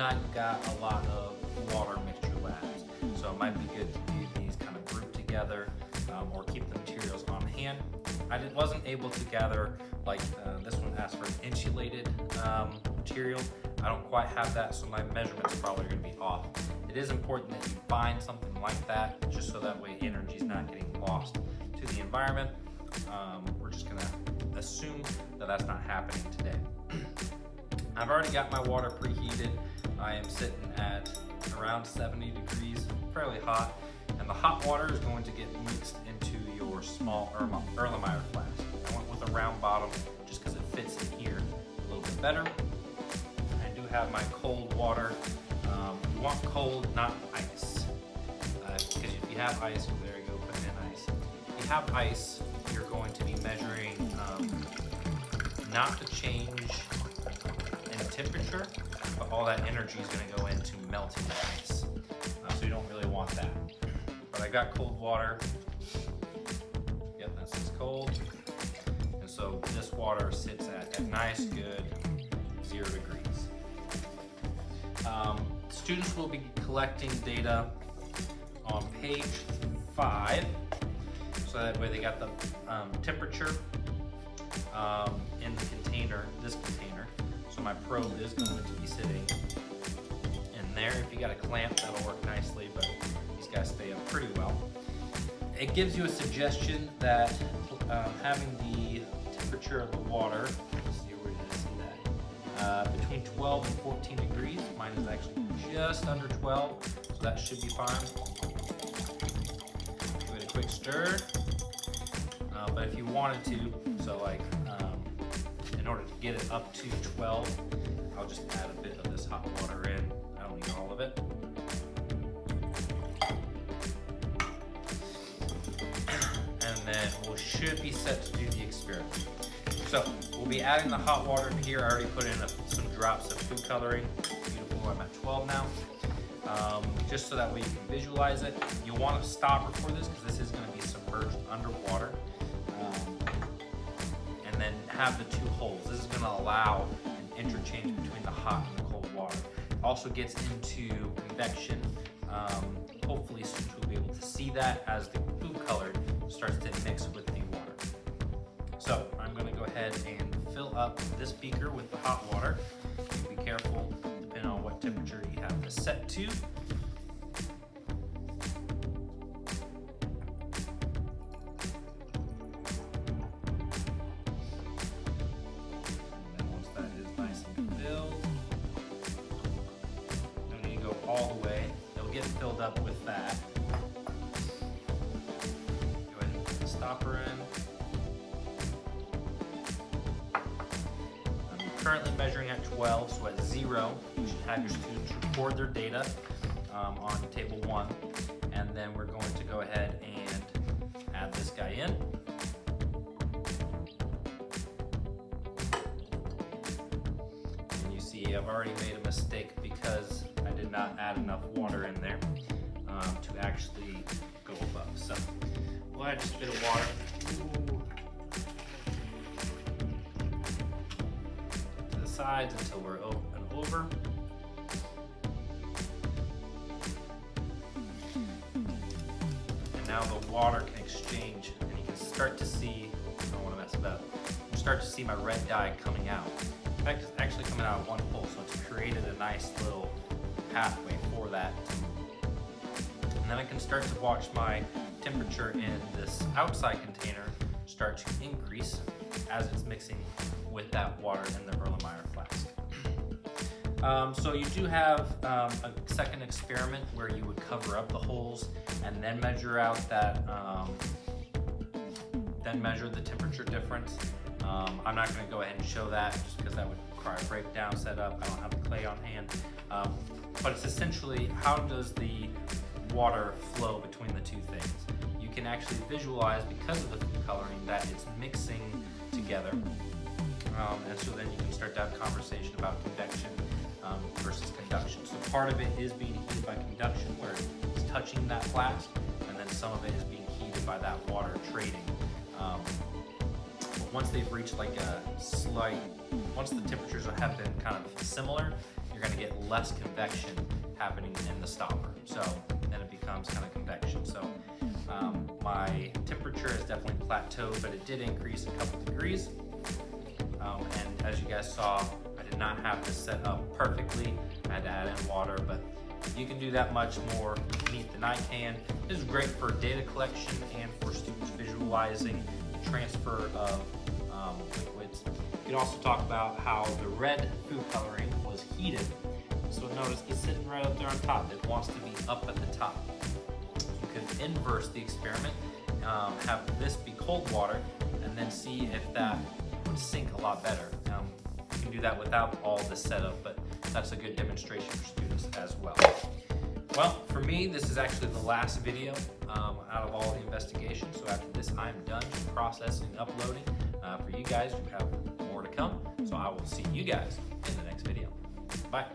not got a lot of water mixture labs. So it might be good to do these kind of grouped together or keep the materials on hand. Wasn't able to gather like this one asks for an insulated material. I don't quite have that, so my measurements are probably going to be off. It is important that you find something like that, just so that way energy is not getting lost to the environment. We're just going to assume that that's not happening today. I've already got my water preheated. I am sitting at around 70 degrees, fairly hot, and the hot water is going to get mixed into your small Erlenmeyer flask. I went with a round bottom just because it fits in here a little bit better. I do have my cold water. You want cold, not ice, because if you have ice, well, there you go, put in ice. If you have ice, you're going to be measuring not the change in temperature, but all that energy is going to go into melting the ice. So you don't really want that. But I got cold water. Yep, that's cold. And so this water sits at a nice, good 0 degrees. Students will be collecting data on page 5. So that way they got the temperature in the container, this container. So my probe is going to be sitting in there. If you got a clamp, that'll work nicely, but these guys stay up pretty well. It gives you a suggestion that having the temperature of the water, let's see, where did I see that? Between 12 and 14 degrees. Mine is actually just under 12, so that should be fine. Give it a quick stir. But if you wanted to, so like in order to get it up to 12, I'll just add a bit of this hot water in. I don't need all of it. And then we should be set to do the experiment. So we'll be adding the hot water in here. I already put in some drops of food coloring. Beautiful, I'm at 12 now. Just so that way you can visualize it. You'll want a stopper for this because this is going to be submerged underwater. And then have the 2 holes. This is going to allow an interchange between the hot and the cold water. It also gets into convection. Hopefully students will be able to see that as the food color starts to mix with the water. So I'm going to go ahead and fill up this beaker with the hot water. Be careful depending on what temperature you have this set to. All the way. It'll get filled up with that. Go ahead and put the stopper in. I'm currently measuring at 12, so at 0, you should have your students record their data on table 1. And then we're going to go ahead and add this guy in. And you see I've already made a mistake because I did not add enough water in there to actually go above. So we'll add just a bit of water to the sides until we're over. And now the water can exchange, and you can start to see, I don't want to mess it up, you start to see my red dye coming out. In fact, it's actually coming out of one hole, so it's created a nice little pathway for that. And then I can start to watch my temperature in this outside container start to increase as it's mixing with that water in the Erlenmeyer flask. So you do have a second experiment where you would cover up the holes and then measure out that, then measure the temperature difference. I'm not going to go ahead and show that just because that would require a breakdown setup. I don't have the clay on hand. But it's essentially, how does the water flow between the 2 things? You can actually visualize, because of the food coloring, that it's mixing together. And so then you can start to have a conversation about convection versus conduction. So part of it is being heated by conduction, where it's touching that flask, and then some of it is being heated by that water trading. But once they've reached like a slight, once the temperatures have been kind of similar, you're gonna get less convection happening in the stopper. So then it becomes kind of convection. So my temperature has definitely plateaued, but it did increase a couple degrees. And as you guys saw, I did not have this set up perfectly. I had to add in water, but you can do that much more neat than I can. This is great for data collection and for students visualizing the transfer of liquids. You can also talk about how the red food coloring was heated. So notice it's sitting right up there on top. It wants to be up at the top. You could inverse the experiment, have this be cold water, and then see if that would sink a lot better. You can do that without all the setup, but that's a good demonstration for students as well. Well, for me, this is actually the last video out of all the investigations. So after this, I'm done processing and uploading. For you guys, you have more to come. So I will see you guys in the next video. Bye.